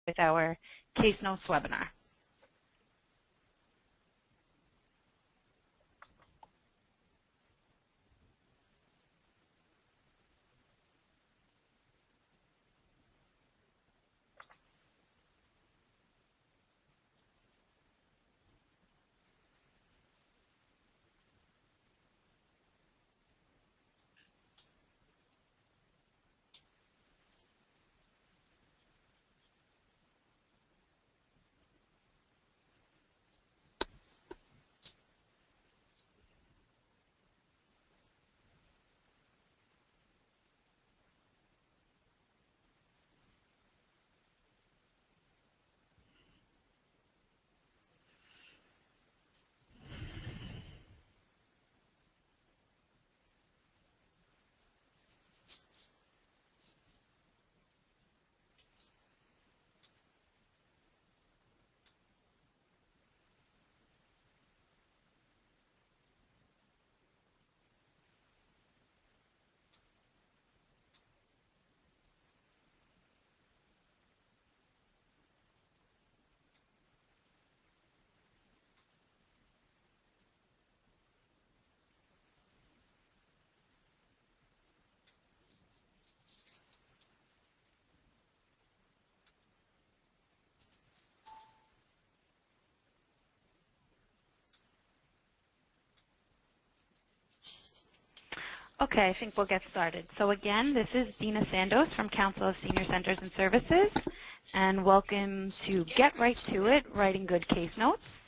with our Case Notes webinar. Okay, I think we'll get started. So again, this is Dina Sandos from Council of Senior Centers and Services, and welcome to Get Right to It, Writing Good Case Notes.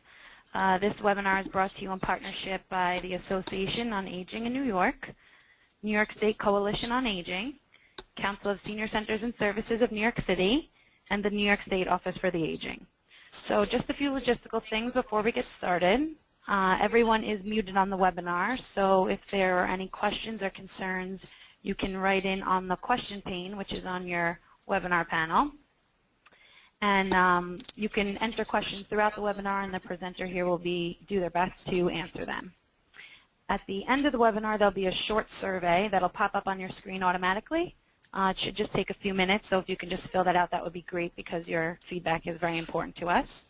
This webinar is brought to you in partnership by the Association on Aging in New York State Coalition on Aging, Council of Senior Centers and Services of New York City, and the New York State Office for the Aging. So just a few logistical things before we get started. Everyone is muted on the webinar, so if there are any questions or concerns, you can write in on the question pane, which is on your webinar panel. And you can enter questions throughout the webinar, and the presenter here will do their best to answer them. At the end of the webinar, there'll be a short survey that'll pop up on your screen automatically. It should just take a few minutes, so if you can just fill that out, that would be great because your feedback is very important to us.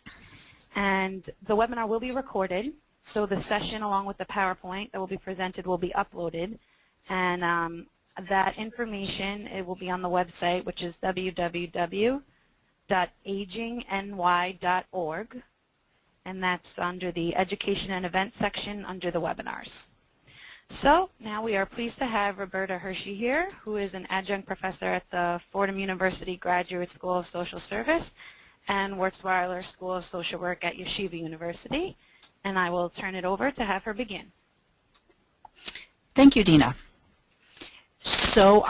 And the webinar will be recorded, so the session along with the PowerPoint that will be presented will be uploaded. And that information, it will be on the website, which is www.agingny.org. And that's under the Education and Events section under the webinars. So now we are pleased to have Roberta Hershey here, who is an adjunct professor at the Fordham University Graduate School of Social Service and Wurzweiler School of Social Work at Yeshiva University. And I will turn it over to have her begin. Thank you, Dina. So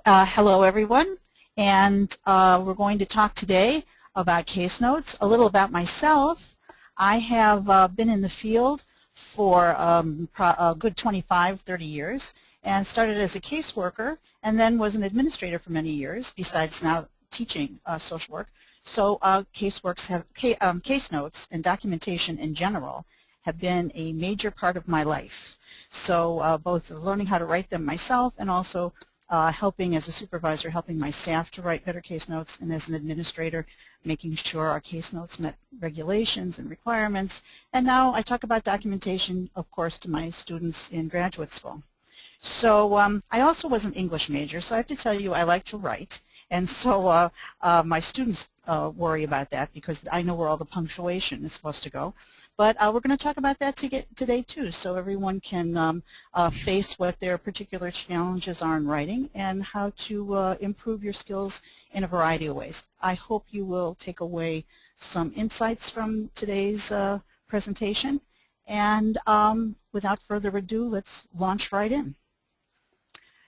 hello, everyone. And we're going to talk today about case notes, a little about myself. I have been in the field for a good 25, 30 years and started as a caseworker and then was an administrator for many years, besides now teaching social work. So case notes and documentation in general have been a major part of my life. So both learning how to write them myself and also helping as a supervisor, helping my staff to write better case notes, and as an administrator, making sure our case notes met regulations and requirements. And now I talk about documentation, of course, to my students in graduate school. So I also was an English major, so I have to tell you I like to write. And so my students worry about that because I know where all the punctuation is supposed to go. But we're going to talk about that today too, so everyone can face what their particular challenges are in writing and how to improve your skills in a variety of ways. I hope you will take away some insights from today's presentation. And without further ado, let's launch right in.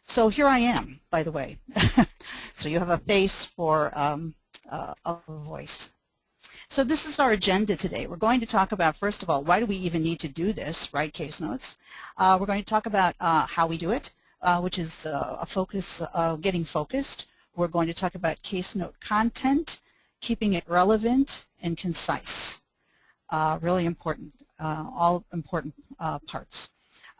So here I am, by the way. So you have a face for a voice. So this is our agenda today. We're going to talk about, first of all, why do we even need to do this, write case notes? We're going to talk about how we do it, which is a focus, getting focused. We're going to talk about case note content, keeping it relevant and concise. Really important, all important parts.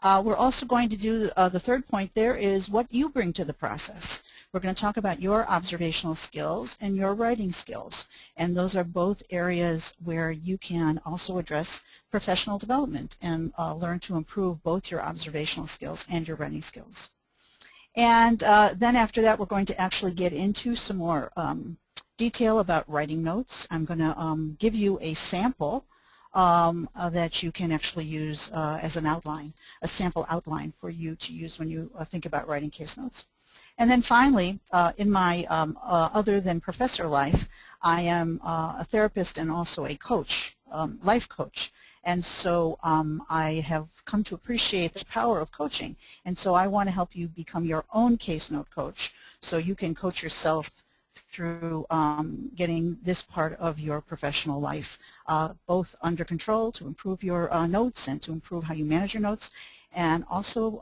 We're also going to do the third point there is what you bring to the process. We're going to talk about your observational skills and your writing skills, and those are both areas where you can also address professional development and learn to improve both your observational skills and your writing skills. And then after that, we're going to actually get into some more detail about writing notes. I'm going to give you a sample that you can actually use as an outline, a sample outline for you to use when you think about writing case notes. And then finally, in my other than professor life, I am a therapist and also a coach, life coach. And so I have come to appreciate the power of coaching. And so I want to help you become your own case note coach so you can coach yourself through getting this part of your professional life both under control to improve your notes and to improve how you manage your notes, and also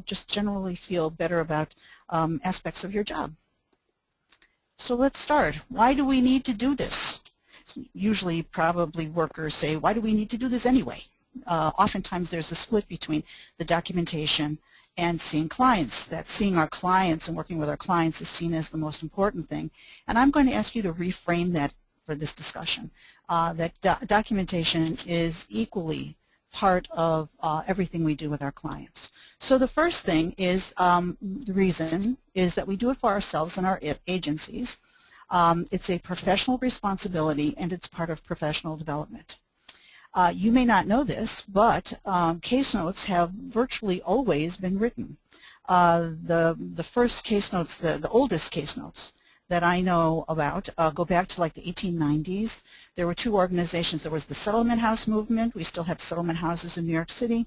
just generally feel better about aspects of your job. So let's start. Why do we need to do this? Usually probably workers say, why do we need to do this anyway? Oftentimes there's a split between the documentation and seeing clients, that seeing our clients and working with our clients is seen as the most important thing. And I'm going to ask you to reframe that for this discussion, that documentation is equally part of everything we do with our clients. So the first thing is, the reason is that we do it for ourselves and our agencies. It's a professional responsibility and it's part of professional development. You may not know this, but case notes have virtually always been written. The first case notes, the oldest case notes that I know about go back to like the 1890s. There were two organizations. There was the Settlement House movement. We still have settlement houses in New York City.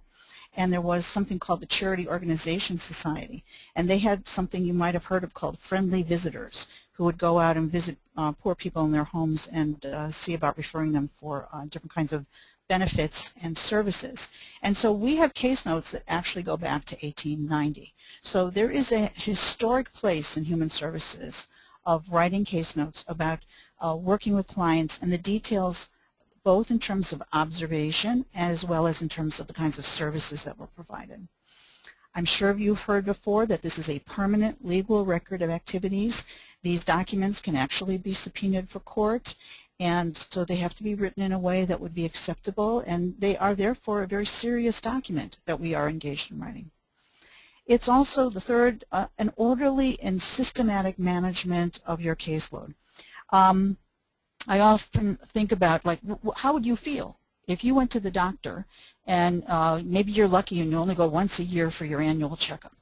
And there was something called the Charity Organization Society. And they had something you might have heard of called friendly visitors, who would go out and visit poor people in their homes and see about referring them for different kinds of benefits and services. And so we have case notes that actually go back to 1890. So there is a historic place in human services of writing case notes about working with clients and the details both in terms of observation as well as in terms of the kinds of services that were provided. I'm sure you've heard before that this is a permanent legal record of activities. These documents can actually be subpoenaed for court, and so they have to be written in a way that would be acceptable, and they are therefore a very serious document that we are engaged in writing. It's also the third, an orderly and systematic management of your caseload. I often think about, like, how would you feel if you went to the doctor and maybe you're lucky and you only go once a year for your annual checkup.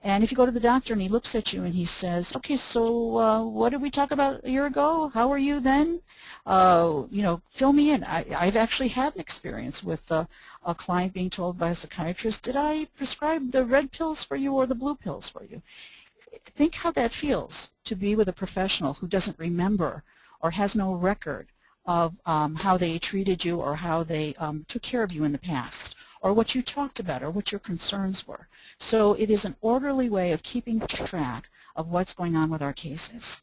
And if you go to the doctor and he looks at you and he says, okay, so what did we talk about a year ago? How were you then? Fill me in. I've actually had an experience with a client being told by a psychiatrist, did I prescribe the red pills for you or the blue pills for you? Think how that feels to be with a professional who doesn't remember or has no record of how they treated you or how they took care of you in the past, or what you talked about or what your concerns were. So it is an orderly way of keeping track of what's going on with our cases.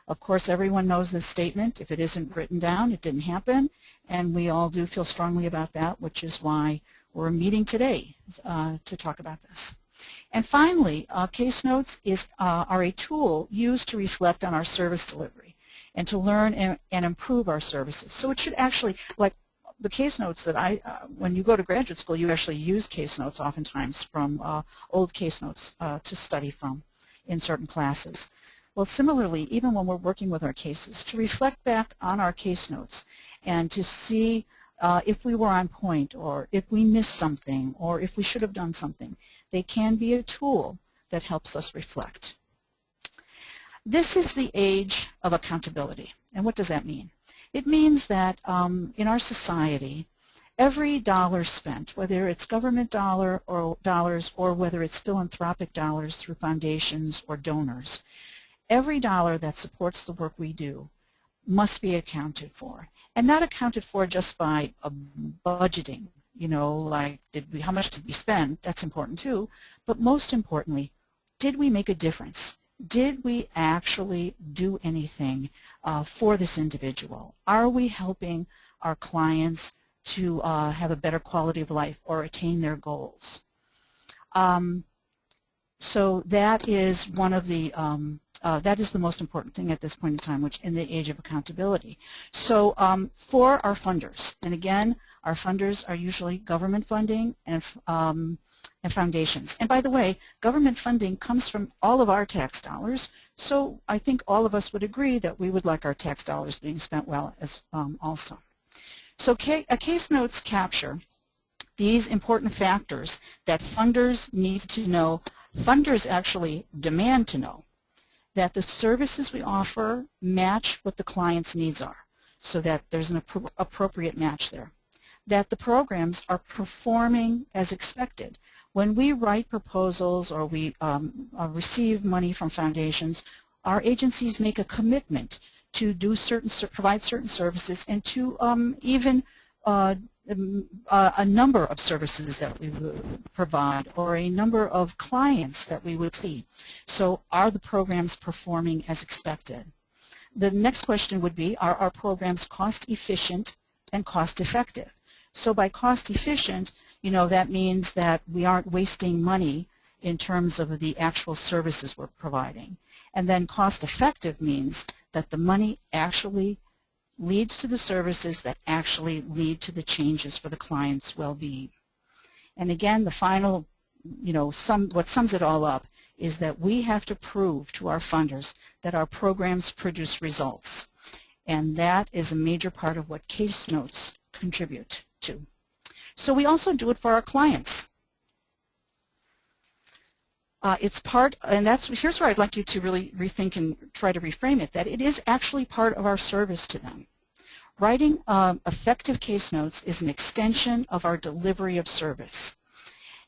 Of course, everyone knows this statement. If it isn't written down, it didn't happen, and we all do feel strongly about that, which is why we're meeting today to talk about this. And finally, case notes are a tool used to reflect on our service delivery and to learn and improve our services. So it should actually, like the case notes that when you go to graduate school, you actually use case notes oftentimes from old case notes to study from in certain classes. Well, similarly, even when we're working with our cases, to reflect back on our case notes and to see if we were on point or if we missed something or if we should have done something, they can be a tool that helps us reflect. This is the age of accountability. And what does that mean? It means that in our society, every dollar spent, whether it's government dollars or whether it's philanthropic dollars through foundations or donors, every dollar that supports the work we do must be accounted for. And not accounted for just by budgeting, like how much did we spend? That's important too. But most importantly, did we make a difference? Did we actually do anything for this individual? Are we helping our clients to have a better quality of life or attain their goals? So that is one of the that is the most important thing at this point in time, which in the age of accountability. So for our funders, and again, our funders are usually government funding and foundations. And by the way, government funding comes from all of our tax dollars, so I think all of us would agree that we would like our tax dollars being spent well as also. So a case notes capture these important factors that funders need to know. Funders actually demand to know that the services we offer match what the client's needs are, so that there's an appropriate match there, that the programs are performing as expected. When we write proposals or we receive money from foundations, our agencies make a commitment to do provide certain services and to even a number of services that we would provide or a number of clients that we would see. So are the programs performing as expected? The next question would be, are our programs cost efficient and cost effective? So by cost efficient, you know, that means that we aren't wasting money in terms of the actual services we're providing. And then cost effective means that the money actually leads to the services that actually lead to the changes for the client's well-being. And again, the final, you know, what sums it all up is that we have to prove to our funders that our programs produce results. And that is a major part of what case notes contribute to. So we also do it for our clients. It's part, and here's where I'd like you to really rethink and try to reframe it, that it is actually part of our service to them. Writing effective case notes is an extension of our delivery of service.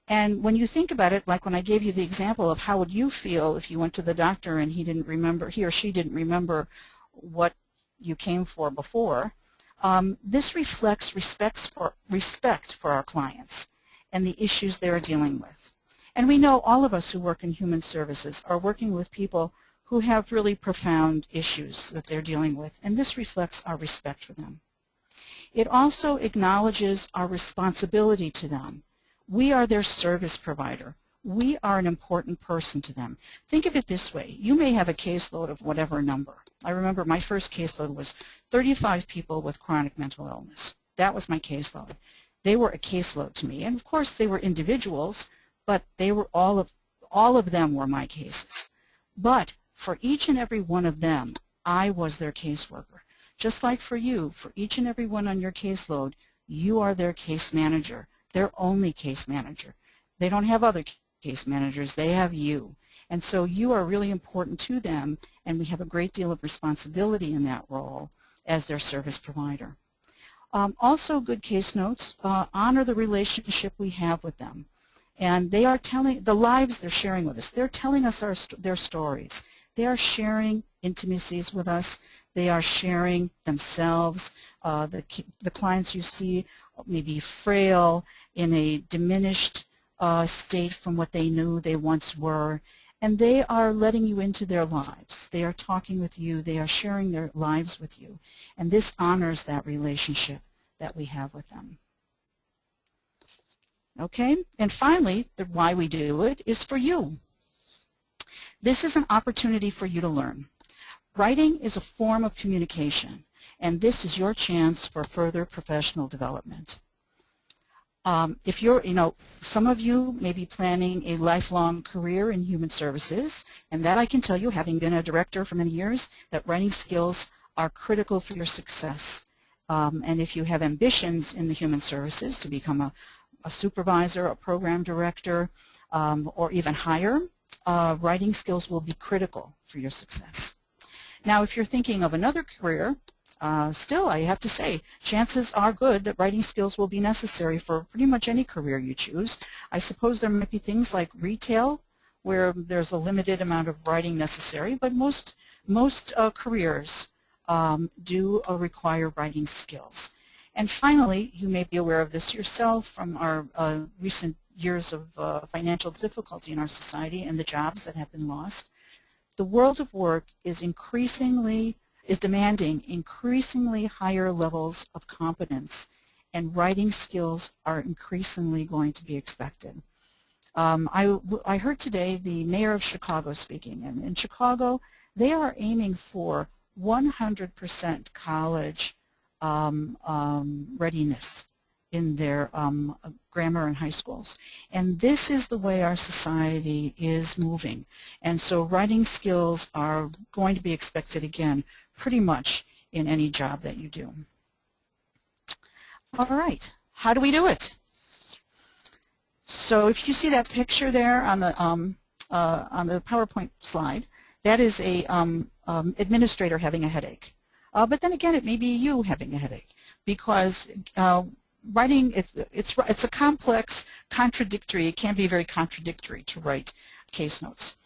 And when you think about it, like when I gave you the example of how would you feel if you went to the doctor and he or she didn't remember what you came for before, this reflects respect for our clients and the issues they're dealing with. And we know all of us who work in human services are working with people who have really profound issues that they're dealing with, and this reflects our respect for them. It also acknowledges our responsibility to them. We are their service provider. We are an important person to them. Think of it this way. You may have a caseload of whatever number. I remember my first caseload was 35 people with chronic mental illness. That was my caseload. They were a caseload to me, and of course they were individuals, but they were all of them were my cases. But for each and every one of them, I was their caseworker. Just like for you, for each and every one on your caseload, you are their case manager, their only case manager. They don't have other case managers, they have you. And so you are really important to them, and we have a great deal of responsibility in that role as their service provider. Also, good case notes honor the relationship we have with them. And they are telling the lives they're sharing with us. They're telling us their stories. They are sharing intimacies with us. They are sharing themselves. The clients you see may be frail, in a diminished state from what they knew they once were. And they are letting you into their lives. They are talking with you. They are sharing their lives with you. And this honors that relationship that we have with them. Okay, and finally, the why we do it is for you. This is an opportunity for you to learn. Writing is a form of communication, and this is your chance for further professional development. If you're, some of you may be planning a lifelong career in human services, and that I can tell you, having been a director for many years, that writing skills are critical for your success. And if you have ambitions in the human services to become a supervisor, a program director, or even higher, writing skills will be critical for your success. Now, if you're thinking of another career, still, I have to say, chances are good that writing skills will be necessary for pretty much any career you choose. I suppose there might be things like retail, where there's a limited amount of writing necessary, but most careers do require writing skills. And finally, you may be aware of this yourself from our recent years of financial difficulty in our society and the jobs that have been lost. The world of work is demanding increasingly higher levels of competence, and writing skills are increasingly going to be expected. I heard today the mayor of Chicago speaking, and in Chicago they are aiming for 100% college readiness in their grammar and high schools. And this is the way our society is moving. And so writing skills are going to be expected again pretty much in any job that you do. All right, how do we do it? So if you see that picture there on the PowerPoint slide, that is a administrator having a headache. But then again, it may be you having a headache, because writing, it's a complex, contradictory, it can be very contradictory to write case notes.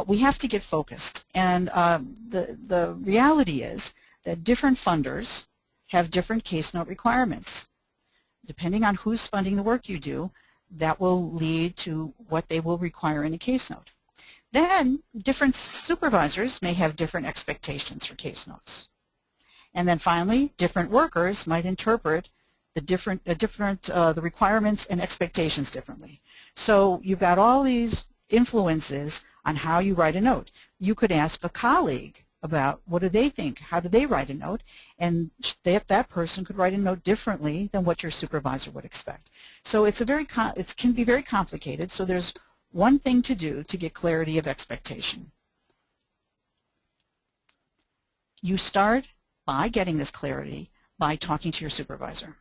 We have to get focused, and the reality is that different funders have different case note requirements. Depending on who's funding the work you do, that will lead to what they will require in a case note. Then different supervisors may have different expectations for case notes. And then finally, different workers might interpret the requirements and expectations differently. So you've got all these influences on how you write a note. You could ask a colleague about what do they think, how do they write a note, and that person could write a note differently than what your supervisor would expect. So it can be very complicated. So there's one thing to do to get clarity of expectation. You start by getting this clarity by talking to your supervisor.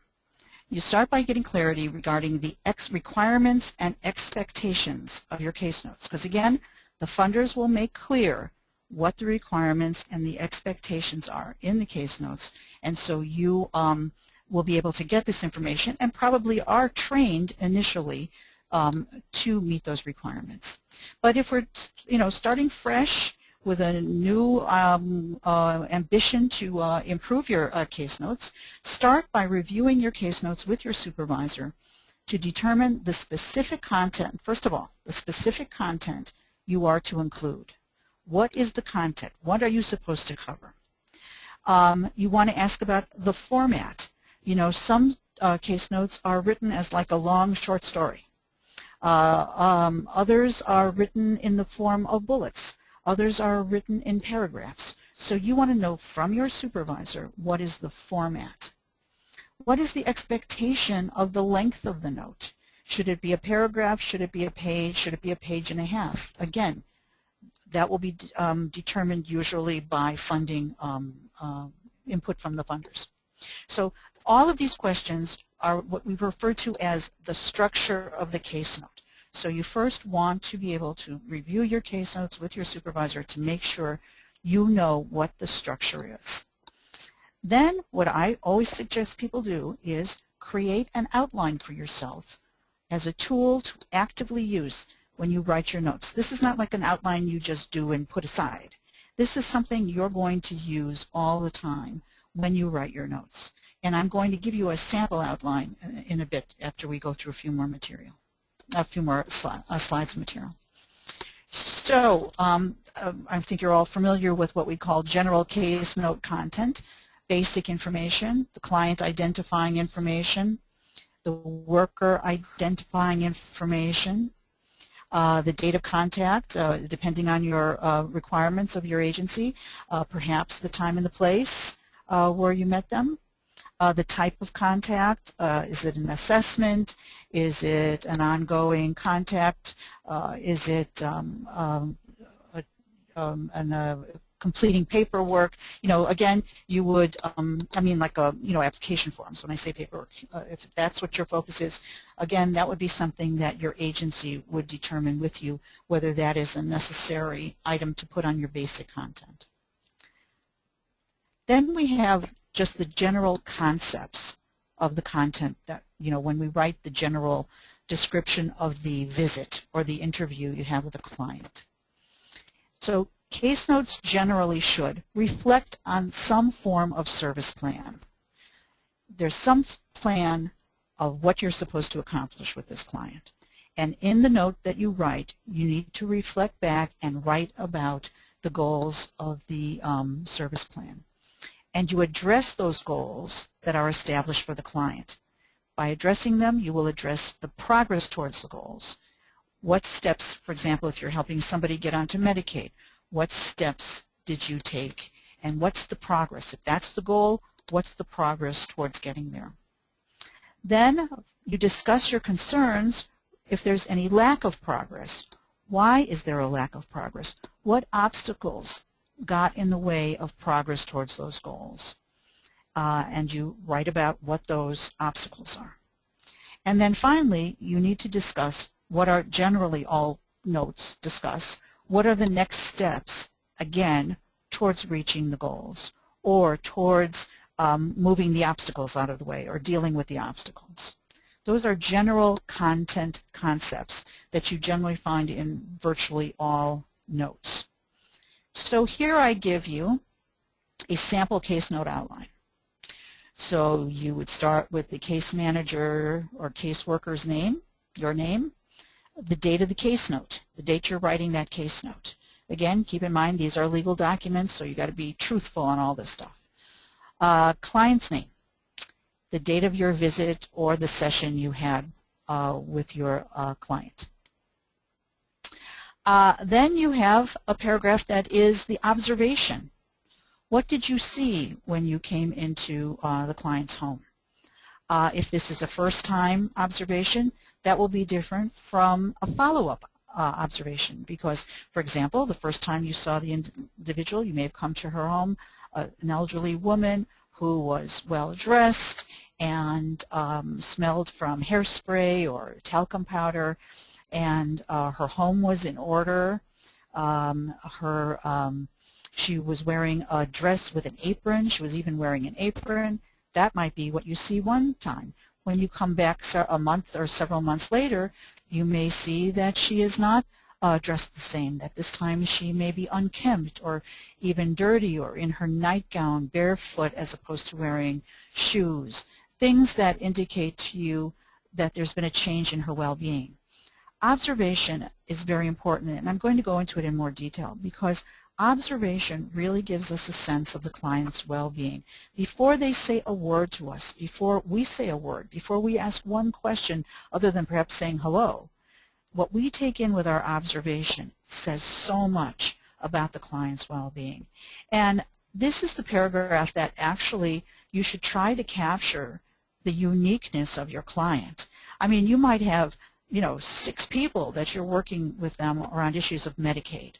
You start by getting clarity regarding the requirements and expectations of your case notes, because again, the funders will make clear what the requirements and the expectations are in the case notes, and so you will be able to get this information and probably are trained initially to meet those requirements. But if we're starting fresh with a new ambition to improve your case notes, start by reviewing your case notes with your supervisor to determine the specific content, first of all, the specific content you are to include. What is the content? What are you supposed to cover? You want to ask about the format. Some case notes are written as like a long short story. Others are written in the form of bullets. Others are written in paragraphs. So you want to know from your supervisor, what is the format? What is the expectation of the length of the note? Should it be a paragraph? Should it be a page? Should it be a page and a half? Again, that will be determined usually by funding input from the funders. So all of these questions are what we refer to as the structure of the case note. So you first want to be able to review your case notes with your supervisor to make sure you know what the structure is. Then what I always suggest people do is create an outline for yourself as a tool to actively use when you write your notes. This is not like an outline you just do and put aside. This is something you're going to use all the time when you write your notes. And I'm going to give you a sample outline in a bit after we go through a few more slides of material. So I think you're all familiar with what we call general case note content, basic information, the client identifying information, the worker identifying information, the date of contact, depending on your requirements of your agency, perhaps the time and the place where you met them, the type of contact, is it an assessment, is it an ongoing contact, is it completing paperwork. Again, you would, I mean like application forms when I say paperwork. If that's what your focus is, again, that would be something that your agency would determine with you whether that is a necessary item to put on your basic content. Then we have just the general concepts of the content that, when we write the general description of the visit or the interview you have with a client. So case notes generally should reflect on some form of service plan. There's some plan of what you're supposed to accomplish with this client. And in the note that you write, you need to reflect back and write about the goals of the service plan. And you address those goals that are established for the client. By addressing them, you will address the progress towards the goals. What steps, for example, if you're helping somebody get onto Medicaid, what steps did you take? And what's the progress? If that's the goal, what's the progress towards getting there? Then you discuss your concerns if there's any lack of progress. Why is there a lack of progress? What obstacles got in the way of progress towards those goals? And you write about what those obstacles are. And then finally, you need to discuss what are generally all notes discuss. What are the next steps, again, towards reaching the goals or towards moving the obstacles out of the way or dealing with the obstacles. Those are general content concepts that you generally find in virtually all notes. So here I give you a sample case note outline. So you would start with the case manager or caseworker's name, your name, the date of the case note, the date you're writing that case note. Again, keep in mind these are legal documents, so you got to be truthful on all this stuff. Client's name, the date of your visit or the session you had with your client. Then you have a paragraph that is the observation. What did you see when you came into the client's home? If this is a first-time observation, that will be different from a follow-up observation because, for example, the first time you saw the individual, you may have come to her home, an elderly woman who was well-dressed and smelled from hairspray or talcum powder, and her home was in order. She was wearing a dress with an apron. She was even wearing an apron. That might be what you see one time. When you come back a month or several months later, you may see that she is not dressed the same, that this time she may be unkempt or even dirty or in her nightgown, barefoot as opposed to wearing shoes, things that indicate to you that there's been a change in her well-being. Observation is very important, and I'm going to go into it in more detail because observation really gives us a sense of the client's well-being. Before they say a word to us, before we say a word, before we ask one question other than perhaps saying hello, what we take in with our observation says so much about the client's well-being. And this is the paragraph that actually you should try to capture the uniqueness of your client. I mean, you might have, 6 people that you're working with them around issues of Medicaid.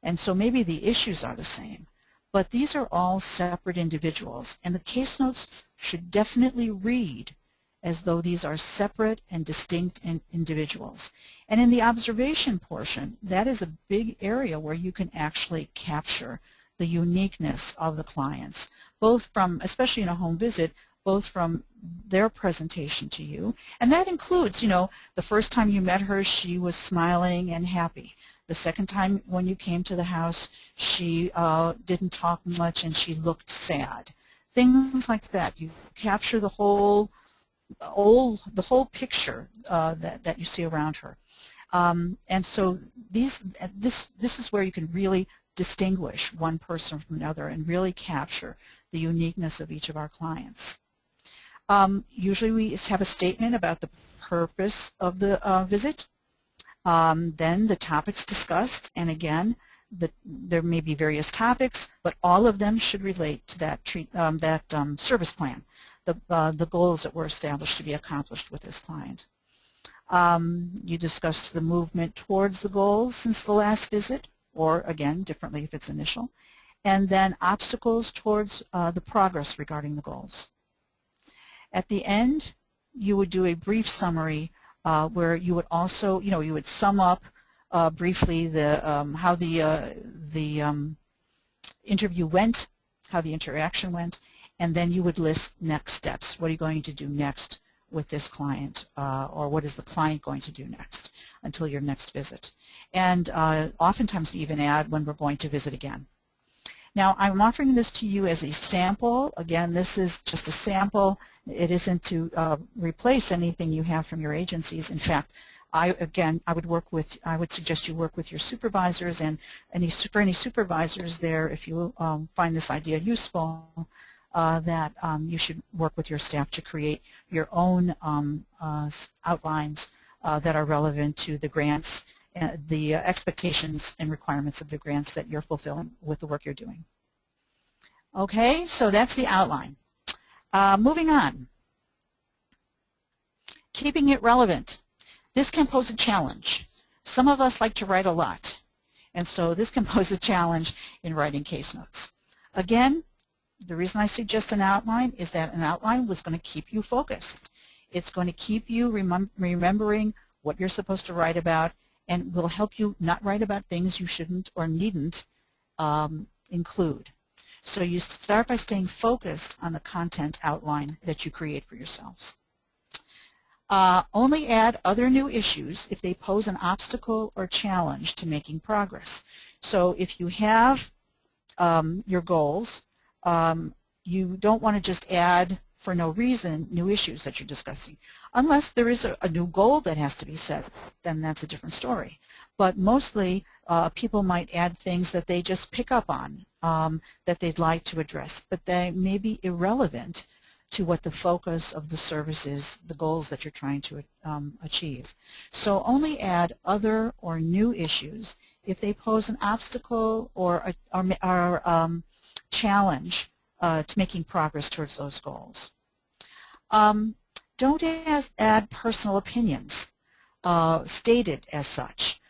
And so maybe the issues are the same, but these are all separate individuals, and the case notes should definitely read as though these are separate and distinct individuals. And in the observation portion, that is a big area where you can actually capture the uniqueness of the clients, both from, especially in a home visit, both from their presentation to you, and that includes, the first time you met her, she was smiling and happy. The second time when you came to the house, she didn't talk much and she looked sad. Things like that. You capture the whole picture that you see around her. And so this is where you can really distinguish one person from another and really capture the uniqueness of each of our clients. Usually we have a statement about the purpose of the visit. Then the topics discussed, and again, there may be various topics, but all of them should relate to that service plan, the goals that were established to be accomplished with this client. You discussed the movement towards the goals since the last visit, or again, differently if it's initial, and then obstacles towards the progress regarding the goals. At the end, you would do a brief summary where you would also, you would sum up briefly how the interview went, how the interaction went, and then you would list next steps. What are you going to do next with this client, or what is the client going to do next until your next visit? And oftentimes we even add when we're going to visit again. Now, I'm offering this to you as a sample. Again, this is just a sample. It isn't to replace anything you have from your agencies. In fact, I would suggest you work with your supervisors, and for any supervisors there, if you find this idea useful, that you should work with your staff to create your own outlines that are relevant to the grants, the expectations and requirements of the grants that you're fulfilling with the work you're doing. Okay, so that's the outline. Moving on. Keeping it relevant. This can pose a challenge. Some of us like to write a lot, and so this can pose a challenge in writing case notes. Again, the reason I suggest an outline is that an outline was going to keep you focused. It's going to keep you remembering what you're supposed to write about, and will help you not write about things you shouldn't or needn't include. So you start by staying focused on the content outline that you create for yourselves. Only add other new issues if they pose an obstacle or challenge to making progress. So if you have your goals, you don't want to just add for no reason new issues that you're discussing. Unless there is a new goal that has to be set, then that's a different story. But mostly people might add things that they just pick up on that they'd like to address, but they may be irrelevant to what the focus of the service is, the goals that you're trying to achieve. So only add other or new issues if they pose an obstacle or challenge to making progress towards those goals. Don't add personal opinions stated as such.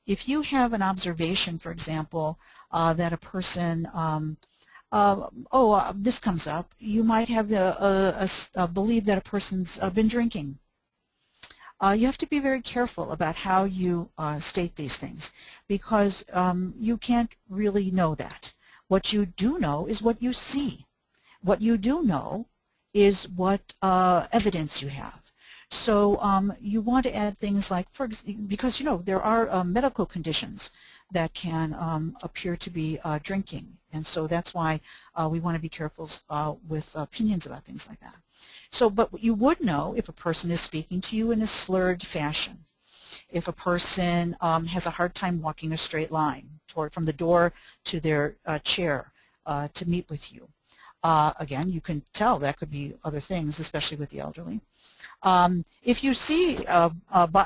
If you have an observation, for example, that a person, this comes up, you might have believe that a person's been drinking. You have to be very careful about how you state these things, because you can't really know that. What you do know is what you see. What you do know is what evidence you have. So you want to add things like, because there are medical conditions that can appear to be drinking, and so that's why we want to be careful with opinions about things like that. So, but you would know if a person is speaking to you in a slurred fashion, if a person has a hard time walking a straight line from the door to their chair to meet with you. Again, you can tell that could be other things, especially with the elderly. If you see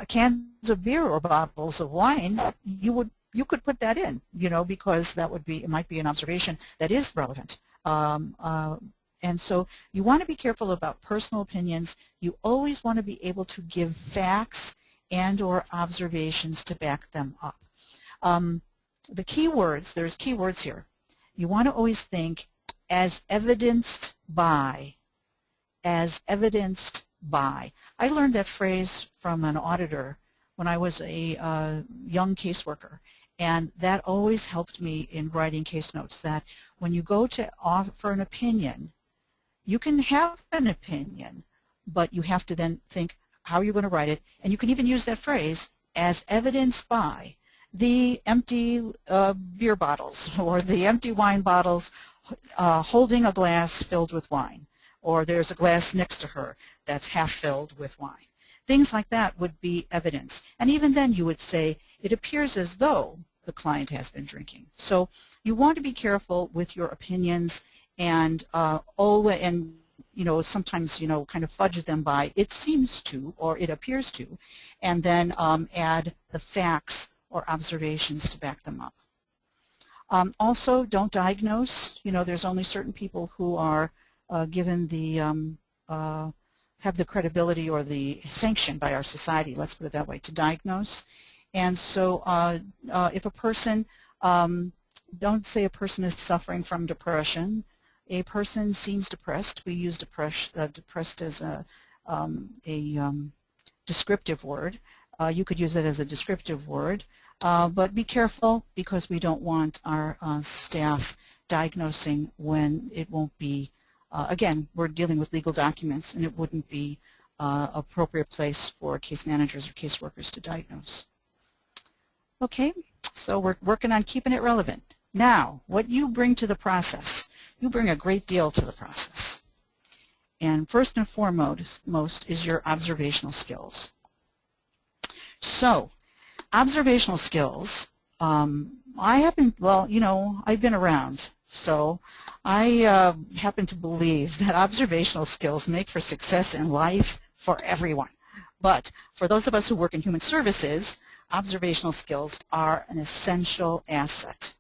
cans of beer or bottles of wine, you could put that in, because it might be an observation that is relevant. And so you want to be careful about personal opinions. You always want to be able to give facts and or observations to back them up. The key words, there's key words here. You want to always think as evidenced by, as evidenced by. I learned that phrase from an auditor when I was a young caseworker, and that always helped me in writing case notes, that when you go to offer an opinion, you can have an opinion, but you have to then think how you're going to write it, and you can even use that phrase as evidenced by the empty beer bottles or the empty wine bottles holding a glass filled with wine, or there's a glass next to her that's half filled with wine. Things like that would be evidence. And even then you would say, it appears as though the client has been drinking. So you want to be careful with your opinions, and sometimes kind of fudge them by it seems to or it appears to, and then add the facts or observations to back them up. Also, don't diagnose. There's only certain people who are given the have the credibility or the sanction by our society, let's put it that way, to diagnose. And so if a person, don't say a person is suffering from depression. A person seems depressed. We use depressed as a descriptive word. You could use it as a descriptive word. But be careful, because we don't want our staff diagnosing when it won't be, again, we're dealing with legal documents, and it wouldn't be appropriate place for case managers or caseworkers to diagnose. Okay, so we're working on keeping it relevant. Now, what you bring to the process, you bring a great deal to the process. And first and foremost is your observational skills. So, observational skills, I've been around, so I happen to believe that observational skills make for success in life for everyone. But for those of us who work in human services, observational skills are an essential asset.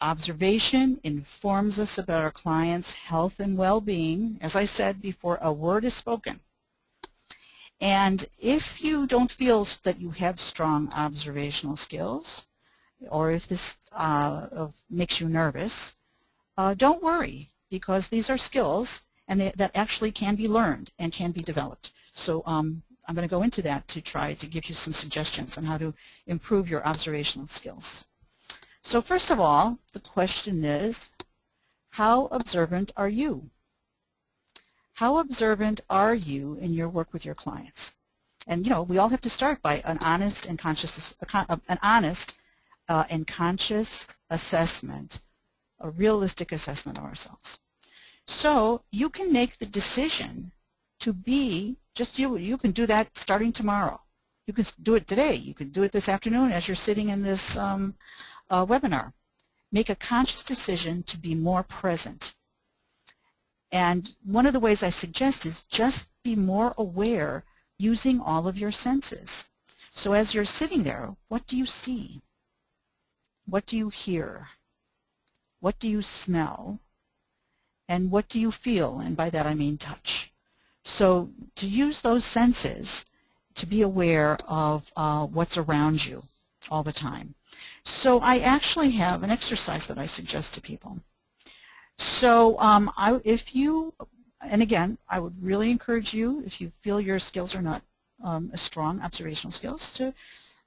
Observation informs us about our clients' health and well-being. As I said before, a word is spoken. And if you don't feel that you have strong observational skills, or if this makes you nervous, don't worry, because these are skills and that actually can be learned and can be developed. So I'm going to go into that to try to give you some suggestions on how to improve your observational skills. So first of all, the question is, how observant are you? How observant are you in your work with your clients? And we all have to start by an honest and conscious assessment, a realistic assessment of ourselves. So you can make the decision to be just you. You can do that starting tomorrow. You can do it today. You can do it this afternoon as you're sitting in this webinar. Make a conscious decision to be more present. And one of the ways I suggest is just be more aware using all of your senses. So as you're sitting there, what do you see? What do you hear? What do you smell? And what do you feel? And by that I mean touch. So to use those senses to be aware of what's around you all the time. So I actually have an exercise that I suggest to people. So and again, I would really encourage you, if you feel your skills are not as strong, observational skills, to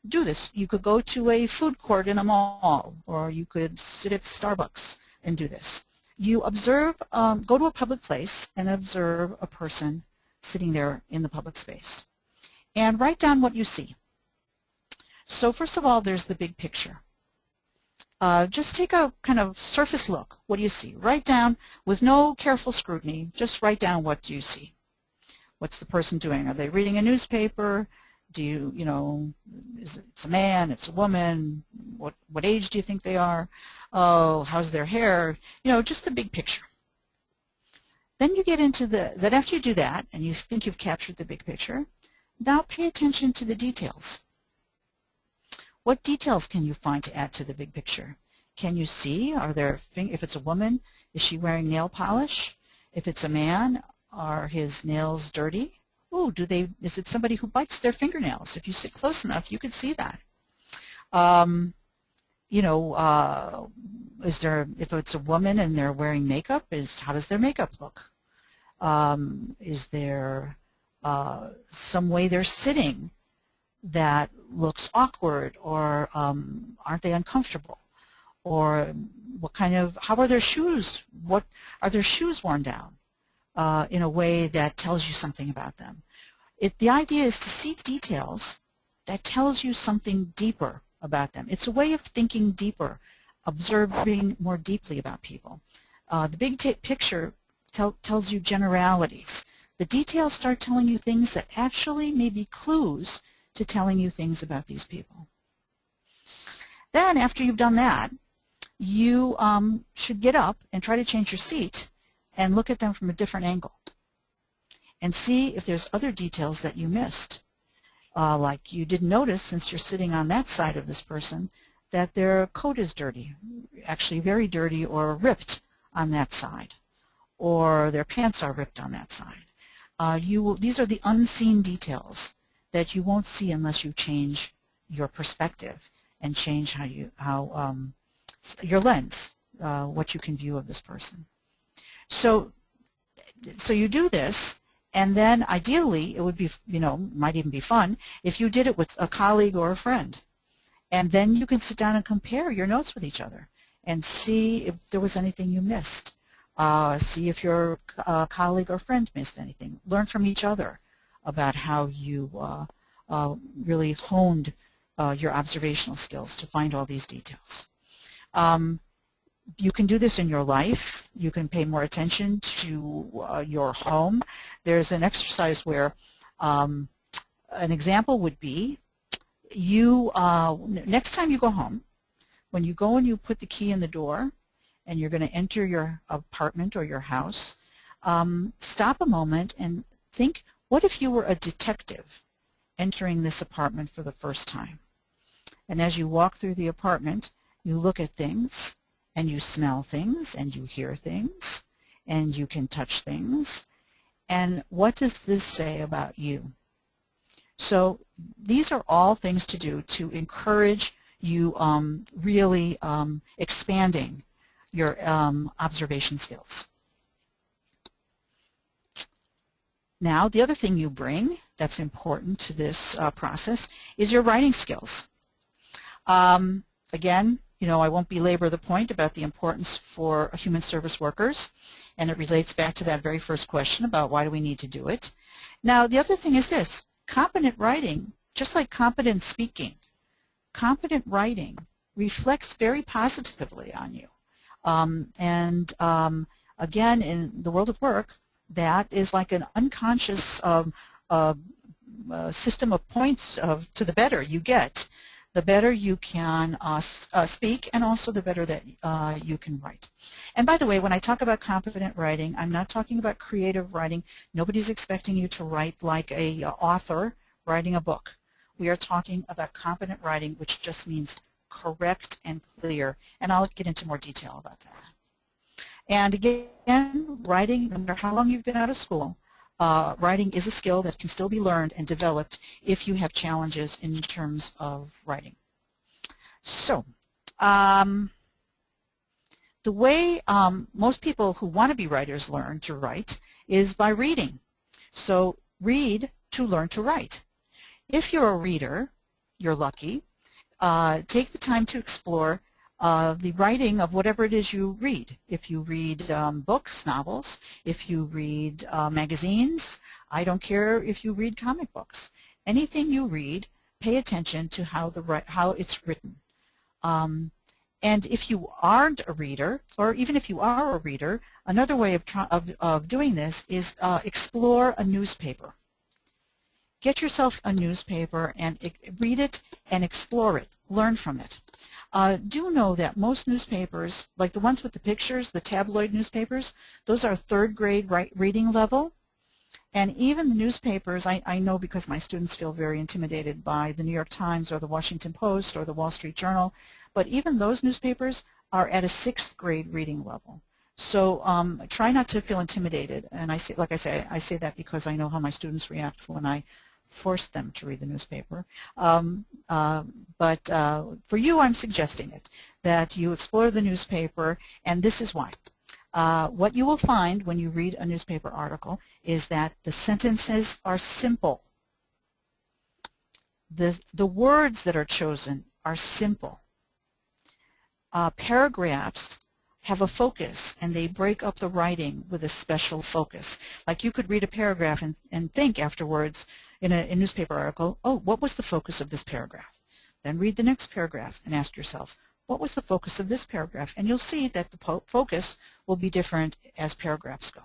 do this. You could go to a food court in a mall, or you could sit at Starbucks and do this. You observe, go to a public place and observe a person sitting there in the public space. And write down what you see. So first of all, there's the big picture. Just take a kind of surface look. What do you see? Write down, with no careful scrutiny, just write down what do you see. What's the person doing? Are they reading a newspaper? Do you, it's a man, it's a woman, what age do you think they are? Oh, how's their hair? Just the big picture. Then you get into that after you do that, and you think you've captured the big picture, now pay attention to the details. What details can you find to add to the big picture? Can you see, if it's a woman, is she wearing nail polish? If it's a man, are his nails dirty? Oh, is it somebody who bites their fingernails? If you sit close enough, you could see that. If it's a woman and they're wearing makeup, how does their makeup look? Is there some way they're sitting that looks awkward, or aren't they uncomfortable? Or how are their shoes? Are their shoes worn down in a way that tells you something about them? The idea is to see details that tells you something deeper about them. It's a way of thinking deeper, observing more deeply about people. The big picture tells you generalities. The details start telling you things that actually may be clues to telling you things about these people. Then after you've done that, you should get up and try to change your seat and look at them from a different angle and see if there's other details that you missed. Like you didn't notice, since you're sitting on that side of this person, that their coat is dirty, actually very dirty or ripped on that side, or their pants are ripped on that side. These are the unseen details that you won't see unless you change your perspective and change your lens, what you can view of this person. So you do this, and then ideally it would be, might even be fun if you did it with a colleague or a friend. And then you can sit down and compare your notes with each other and see if there was anything you missed. See if your colleague or friend missed anything. Learn from each other about how you really honed your observational skills to find all these details. You can do this in your life. You can pay more attention to your home. There's an exercise where an example would be next time you go home, when you go and you put the key in the door and you're going to enter your apartment or your house, stop a moment and think, What if you were a detective entering this apartment for the first time? And as you walk through the apartment, you look at things, and you smell things, and you hear things, and you can touch things. And what does this say about you? So these are all things to do to encourage you really expanding your observation skills. Now, the other thing you bring that's important to this process is your writing skills. Again, I won't belabor the point about the importance for human service workers, and it relates back to that very first question about why do we need to do it. Now, the other thing is this: competent writing, just like competent speaking, competent writing reflects very positively on you. Again, in the world of work, that is like an unconscious system of points to the better you get, the better you can speak, and also the better that you can write. And by the way, when I talk about competent writing, I'm not talking about creative writing. Nobody's expecting you to write like a author writing a book. We are talking about competent writing, which just means correct and clear, and I'll get into more detail about that. And again, writing, no matter how long you've been out of school, writing is a skill that can still be learned and developed if you have challenges in terms of writing. So, the way most people who want to be writers learn to write is by reading. So, read to learn to write. If you're a reader, you're lucky. Take the time to explore the writing of whatever it is you read. If you read books, novels, if you read magazines, I don't care if you read comic books. Anything you read, pay attention to how it's written. And if you aren't a reader, or even if you are a reader, another way of doing this is explore a newspaper. Get yourself a newspaper and read it and explore it. Learn from it. Do know that most newspapers, like the ones with the pictures, the tabloid newspapers, those are third grade reading level. And even the newspapers, I know because my students feel very intimidated by the New York Times or the Washington Post or the Wall Street Journal, but even those newspapers are at a 6th grade reading level. So try not to feel intimidated. And I say that because I know how my students react when I force them to read the newspaper. But for you, I'm suggesting it, that you explore the newspaper, and this is why. What you will find when you read a newspaper article is that the sentences are simple. The words that are chosen are simple. Paragraphs have a focus, and they break up the writing with a special focus. Like you could read a paragraph and think afterwards in a newspaper article, oh, what was the focus of this paragraph? Then read the next paragraph and ask yourself, what was the focus of this paragraph? And you'll see that the focus will be different as paragraphs go.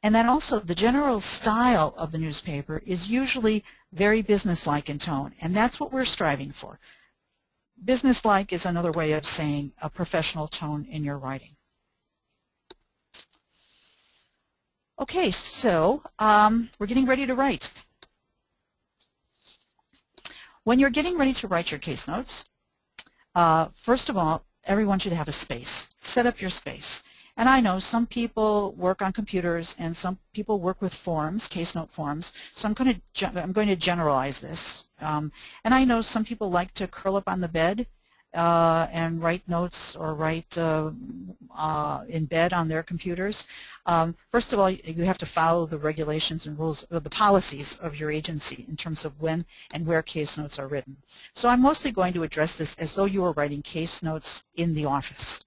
And then also the general style of the newspaper is usually very businesslike in tone, and that's what we're striving for. Businesslike is another way of saying a professional tone in your writing. Okay, so we're getting ready to write. When you're getting ready to write your case notes, first of all, everyone should have a space. Set up your space. And I know some people work on computers and some people work with forms, case note forms, so I'm going to generalize this. And I know some people like to curl up on the bed and write notes or write in bed on their computers. First of all, you have to follow the regulations and rules, the policies of your agency in terms of when and where case notes are written. So I'm mostly going to address this as though you were writing case notes in the office,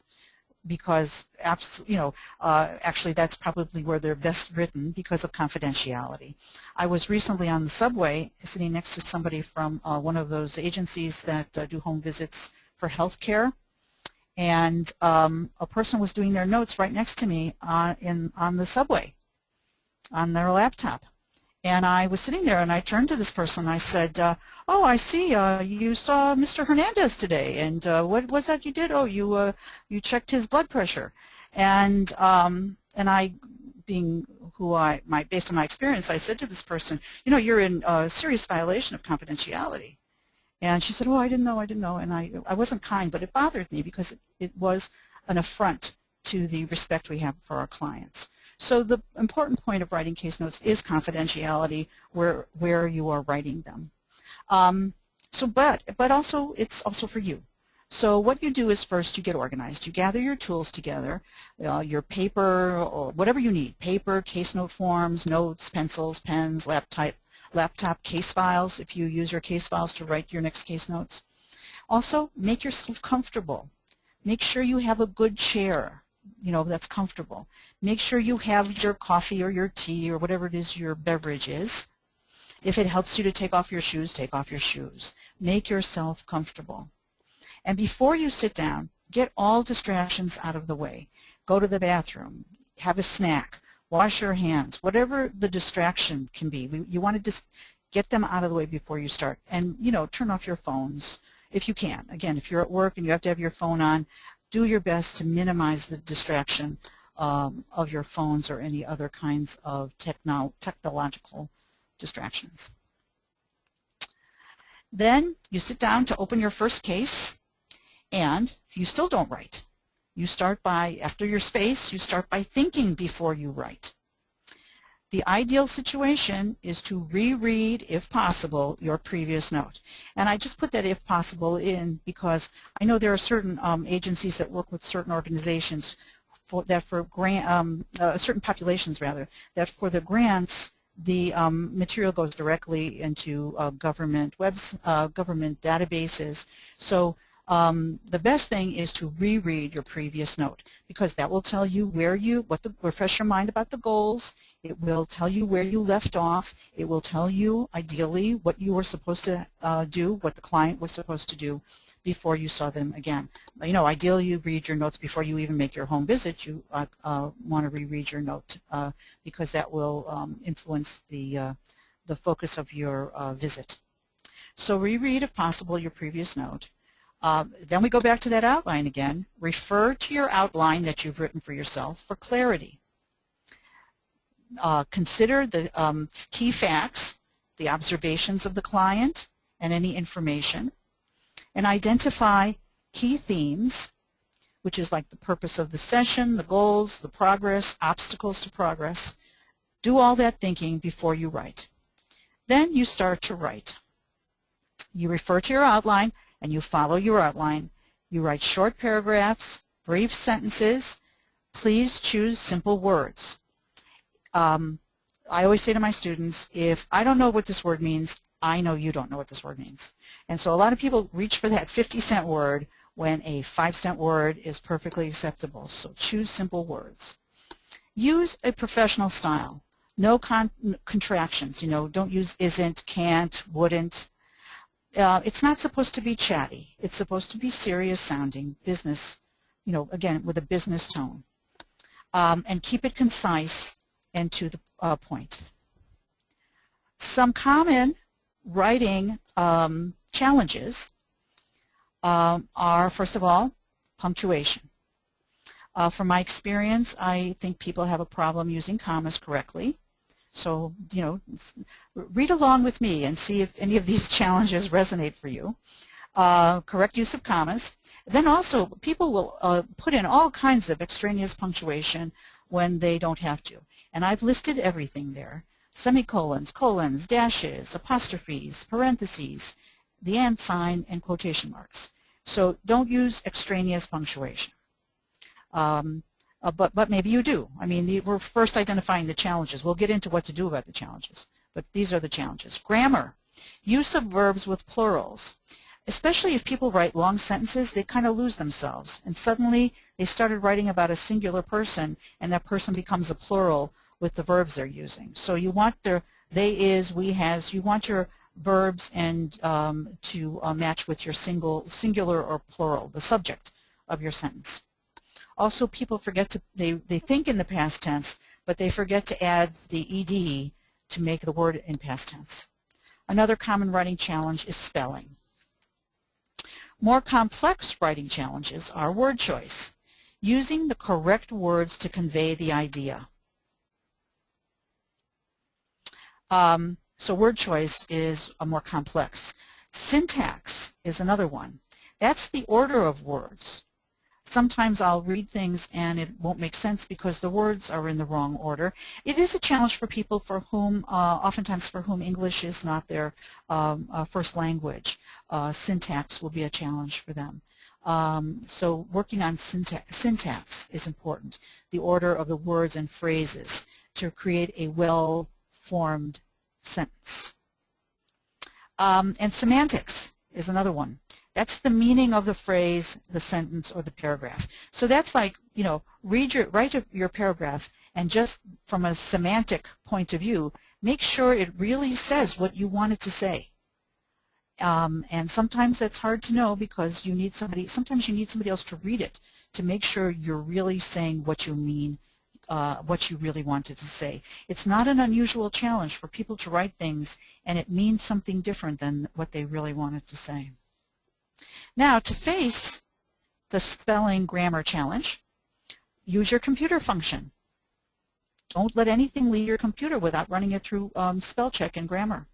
because actually that's probably where they're best written because of confidentiality. I was recently on the subway sitting next to somebody from one of those agencies that do home visits for health care, and a person was doing their notes right next to me on the subway on their laptop. And I was sitting there and I turned to this person and I said, oh, I see you saw Mr. Hernandez today, and what was that you did? Oh, you checked his blood pressure. And I, being based on my experience, I said to this person, you know, you're in a serious violation of confidentiality. And she said, oh, I didn't know. And I wasn't kind, but it bothered me because it was an affront to the respect we have for our clients. So the important point of writing case notes is confidentiality where you are writing them. But also, it's also for you. So what you do is first you get organized. You gather your tools together, your paper or whatever you need, paper, case note forms, notes, pencils, pens, laptop case files if you use your case files to write your next case notes. Also, make yourself comfortable. Make sure you have a good chair, you know, that's comfortable. Make sure you have your coffee or your tea or whatever it is your beverage is. If it helps you to take off your shoes, take off your shoes. Make yourself comfortable. And before you sit down, get all distractions out of the way. Go to the bathroom, have a snack, wash your hands, whatever the distraction can be. You want to just get them out of the way before you start. And, you know, turn off your phones if you can. Again, if you're at work and you have to have your phone on, do your best to minimize the distraction of your phones or any other kinds of technological distractions. Then you sit down to open your first case, and you still don't write. You start by, after your space, you start by thinking before you write. The ideal situation is to reread, if possible, your previous note. And I just put that if possible in because I know there are certain agencies that work with certain organizations certain populations rather, that for the grants, the material goes directly into government databases. So the best thing is to reread your previous note because that will tell you refresh your mind about the goals. It will tell you where you left off. It will tell you ideally what you were supposed to do, what the client was supposed to do before you saw them again. You know, ideally you read your notes before you even make your home visit. You want to reread your note because that will influence the focus of your visit. So reread, if possible, your previous note. Then we go back to that outline again. Refer to your outline that you've written for yourself for clarity. Consider the key facts, the observations of the client, and any information, and identify key themes, which is like the purpose of the session, the goals, the progress, obstacles to progress. Do all that thinking before you write. Then you start to write. You refer to your outline and you follow your outline. You write short paragraphs, brief sentences. Please choose simple words. I always say to my students, if I don't know what this word means, I know you don't know what this word means. And so a lot of people reach for that 50-cent word when a 5-cent word is perfectly acceptable. So choose simple words. Use a professional style. No contractions. You know, don't use isn't, can't, wouldn't. It's not supposed to be chatty. It's supposed to be serious sounding, business, you know, again, with a business tone. And keep it concise and to the point. Some common writing challenges are, first of all, punctuation. From my experience, I think people have a problem using commas correctly. So, you know, read along with me and see if any of these challenges resonate for you. Correct use of commas. Then also, people will put in all kinds of extraneous punctuation when they don't have to. And I've listed everything there. Semicolons, colons, dashes, apostrophes, parentheses, the and sign, and quotation marks. So don't use extraneous punctuation. But maybe you do. I mean, we're first identifying the challenges. We'll get into what to do about the challenges, but these are the challenges. Grammar, use of verbs with plurals. Especially if people write long sentences, they kind of lose themselves. And suddenly they started writing about a singular person, and that person becomes a plural with the verbs they're using. So you want their they, is, we, has, you want your verbs and to match with your singular or plural, the subject of your sentence. Also, people forget to, they think in the past tense, but they forget to add the ed to make the word in past tense. Another common writing challenge is spelling. More complex writing challenges are word choice, using the correct words to convey the idea. So word choice is a more complex. Syntax is another one. That's the order of words. Sometimes I'll read things and it won't make sense because the words are in the wrong order. It is a challenge for people for whom, oftentimes for whom English is not their first language. Syntax will be a challenge for them. So working on syntax is important, the order of the words and phrases to create a well-formed sentence. And semantics is another one. That's the meaning of the phrase, the sentence, or the paragraph. So that's like, you know, write your paragraph and just from a semantic point of view, make sure it really says what you want it to say. And sometimes that's hard to know because sometimes you need somebody else to read it to make sure you're really saying what you mean, what you really wanted to say. It's not an unusual challenge for people to write things and it means something different than what they really wanted to say. Now, to face the spelling grammar challenge, use your computer function. Don't let anything leave your computer without running it through spell check and grammar.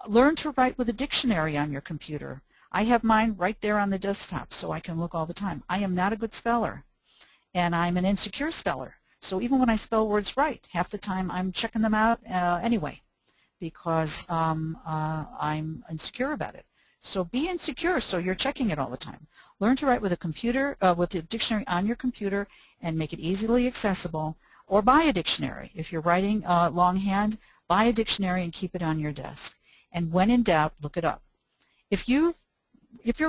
Learn to write with a dictionary on your computer. I have mine right there on the desktop so I can look all the time. I am not a good speller, and I'm an insecure speller. So even when I spell words right, half the time I'm checking them out anyway because I'm insecure about it. So be insecure so you're checking it all the time. Learn to write with a computer, with a dictionary on your computer and make it easily accessible, or buy a dictionary. If you're writing longhand, buy a dictionary and keep it on your desk. And when in doubt, look it up. If you're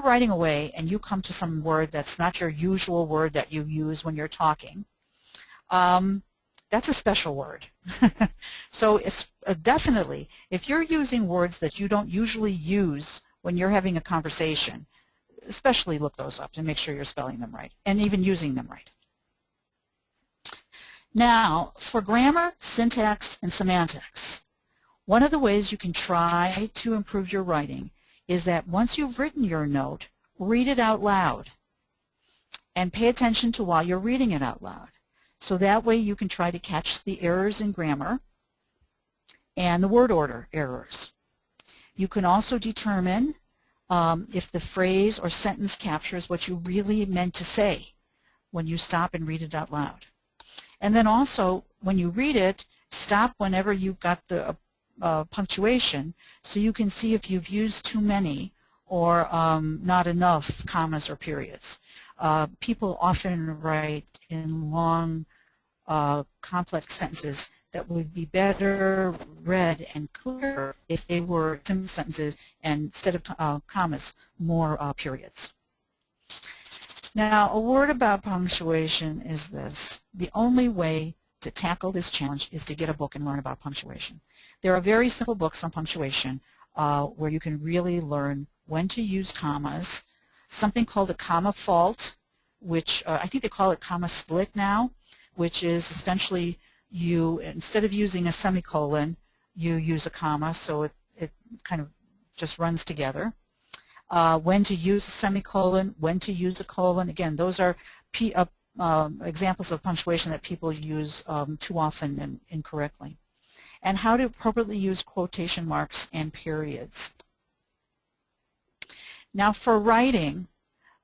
writing away and you come to some word that's not your usual word that you use when you're talking, that's a special word. So it's, definitely, if you're using words that you don't usually use when you're having a conversation, especially look those up and make sure you're spelling them right and even using them right. Now, for grammar, syntax, and semantics, one of the ways you can try to improve your writing is that once you've written your note, read it out loud and pay attention to while you're reading it out loud. So that way you can try to catch the errors in grammar and the word order errors. You can also determine if the phrase or sentence captures what you really meant to say when you stop and read it out loud. And then also, when you read it, stop whenever you've got the punctuation so you can see if you've used too many or not enough commas or periods. People often write in long, complex sentences that would be better read and clearer if they were simple sentences and instead of commas, more periods. Now, a word about punctuation is this. The only way to tackle this challenge is to get a book and learn about punctuation. There are very simple books on punctuation where you can really learn when to use commas, something called a comma fault, which I think they call it comma split now, which is essentially you, instead of using a semicolon, you use a comma, so it kind of just runs together. When to use a semicolon, when to use a colon. Again, those are examples of punctuation that people use too often and incorrectly. And how to appropriately use quotation marks and periods. Now for writing,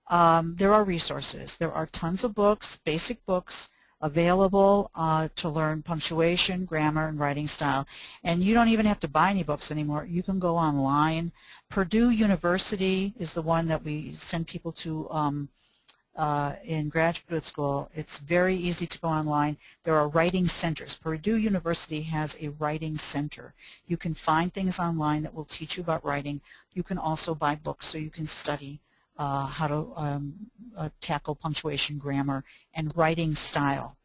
there are resources. There are tons of books, basic books, available to learn punctuation, grammar, and writing style. And you don't even have to buy any books anymore. You can go online. Purdue University is the one that we send people to in graduate school. It's very easy to go online. There are writing centers. Purdue University has a writing center. You can find things online that will teach you about writing. You can also buy books so you can study how to tackle punctuation, grammar, and writing style.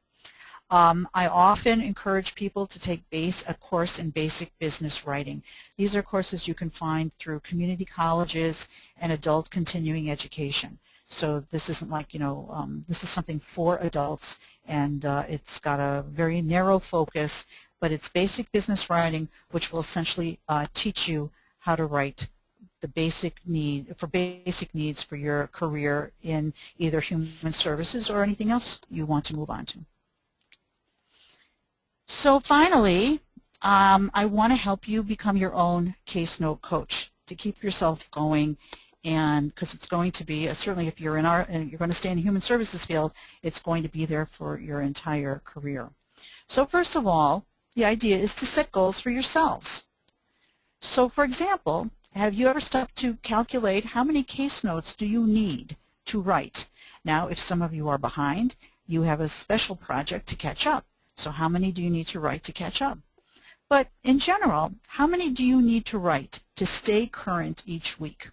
I often encourage people to take a course in basic business writing. These are courses you can find through community colleges and adult continuing education. So this isn't like, you know, this is something for adults, and it's got a very narrow focus, but it's basic business writing, which will essentially teach you how to write the basic needs for your career in either human services or anything else you want to move on to. So finally, I want to help you become your own case note coach to keep yourself going, and because it's going to be, certainly if you're you're going to stay in the human services field, it's going to be there for your entire career. So first of all, the idea is to set goals for yourselves. So for example, have you ever stopped to calculate how many case notes do you need to write? Now, if some of you are behind, you have a special project to catch up. So how many do you need to write to catch up? But in general, how many do you need to write to stay current each week?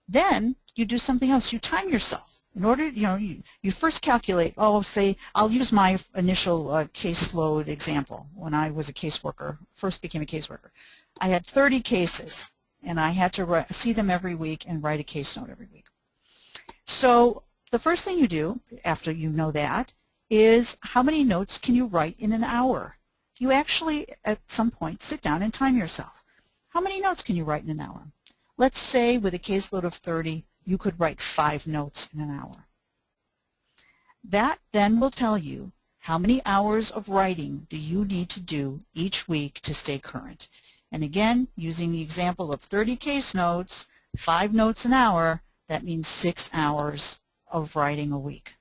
Then you do something else. You time yourself. In order, you first calculate, say, I'll use my initial caseload example. When I was a caseworker, first became a caseworker, I had 30 cases, and I had to see them every week and write a case note every week. So the first thing you do, after you know that, is how many notes can you write in an hour? You actually, at some point, sit down and time yourself. How many notes can you write in an hour? Let's say with a caseload of 30, you could write 5 notes in an hour. That then will tell you how many hours of writing do you need to do each week to stay current. And again, using the example of 30 case notes, 5 notes an hour, that means 6 hours of writing a week.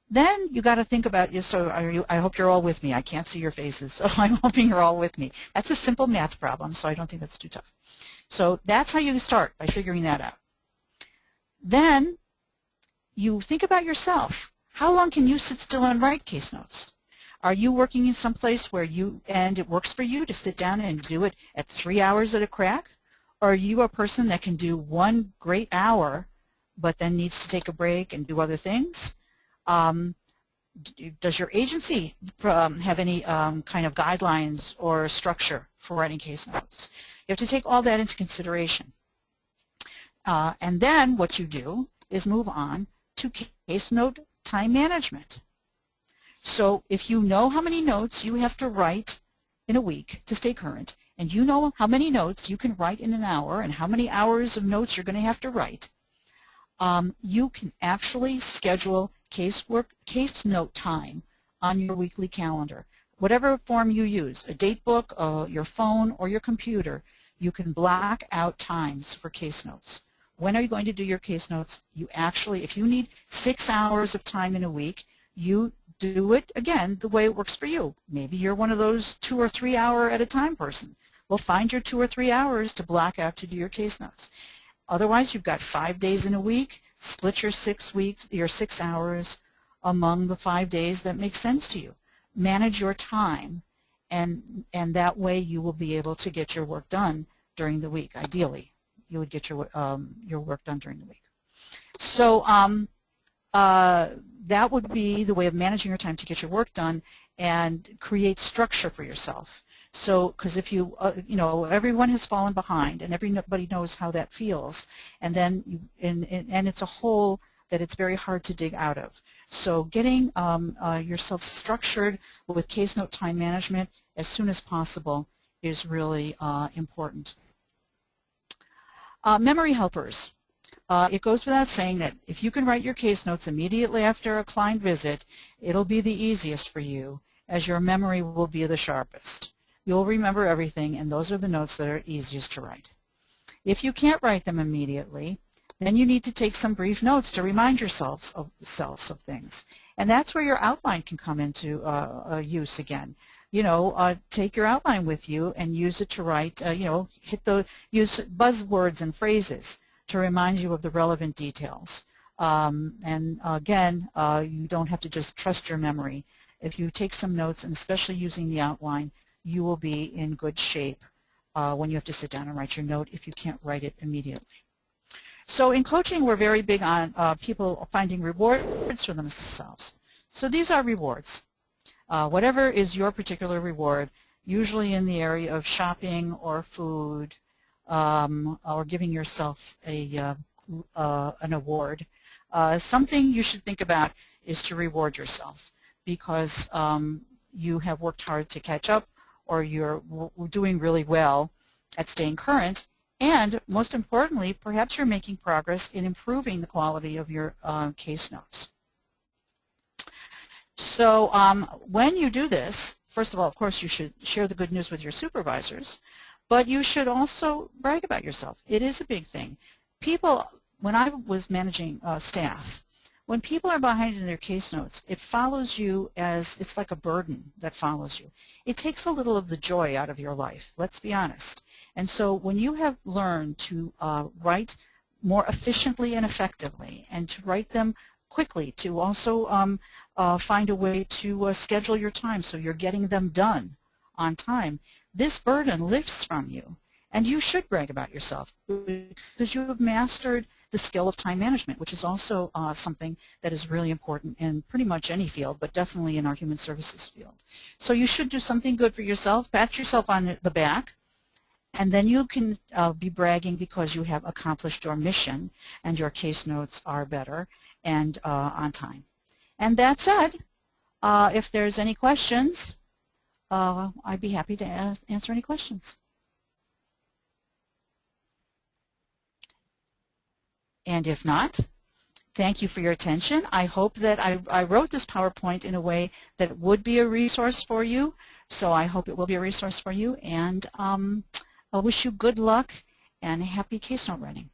Then you got to think about, I hope you're all with me. I can't see your faces, so I'm hoping you're all with me. That's a simple math problem, so I don't think that's too tough. So that's how you start, by figuring that out. Then you think about yourself. How long can you sit still and write case notes? Are you working in some place where it works for you to sit down and do it at 3 hours at a crack? Or are you a person that can do 1 great hour but then needs to take a break and do other things? Does your agency have any kind of guidelines or structure for writing case notes? You have to take all that into consideration. And then what you do is move on to case note time management. So if you know how many notes you have to write in a week to stay current, and you know how many notes you can write in an hour and how many hours of notes you're going to have to write, you can actually schedule case note time on your weekly calendar. Whatever form you use, a date book, your phone, or your computer, you can block out times for case notes. When are you going to do your case notes? You actually, if you need 6 hours of time in a week, you do it, again, the way it works for you. Maybe you're one of those 2 or 3 hour at a time person. Well, find your 2 or 3 hours to block out to do your case notes. Otherwise, you've got 5 days in a week. Split your 6 hours among the 5 days that make sense to you. Manage your time, and that way you will be able to get your work done during the week. Ideally, you would get your work done during the week. So that would be the way of managing your time to get your work done and create structure for yourself. So, because if you, everyone has fallen behind, and everybody knows how that feels, and then and it's a hole that it's very hard to dig out of. So, getting yourself structured with case note time management as soon as possible is really important. Memory helpers. It goes without saying that if you can write your case notes immediately after a client visit, it'll be the easiest for you, as your memory will be the sharpest. You'll remember everything, and those are the notes that are easiest to write. If you can't write them immediately, then you need to take some brief notes to remind yourselves of things. And that's where your outline can come into use again. Take your outline with you and use it to write, use buzzwords and phrases to remind you of the relevant details. And again, you don't have to just trust your memory. If you take some notes, and especially using the outline, you will be in good shape when you have to sit down and write your note if you can't write it immediately. So in coaching, we're very big on people finding rewards for themselves. So these are rewards. Whatever is your particular reward, usually in the area of shopping or food, or giving yourself an award. Something you should think about is to reward yourself, because you have worked hard to catch up, or you're doing really well at staying current, and most importantly, perhaps you're making progress in improving the quality of your case notes. So when you do this, first of all, of course, you should share the good news with your supervisors, but you should also brag about yourself. It is a big thing. People, when I was managing staff, when people are behind in their case notes, it follows you as, it's like a burden that follows you. It takes a little of the joy out of your life, let's be honest. And so when you have learned to write more efficiently and effectively, and to write them quickly, to also find a way to schedule your time so you're getting them done on time, this burden lifts from you. And you should brag about yourself because you have mastered the skill of time management, which is also something that is really important in pretty much any field, but definitely in our human services field. So you should do something good for yourself, pat yourself on the back, and then you can be bragging because you have accomplished your mission and your case notes are better and on time. And that said, if there's any questions, I'd be happy to answer any questions. And if not, thank you for your attention. I hope that I wrote this PowerPoint in a way that would be a resource for you. So I hope it will be a resource for you. And I wish you good luck and happy case note writing.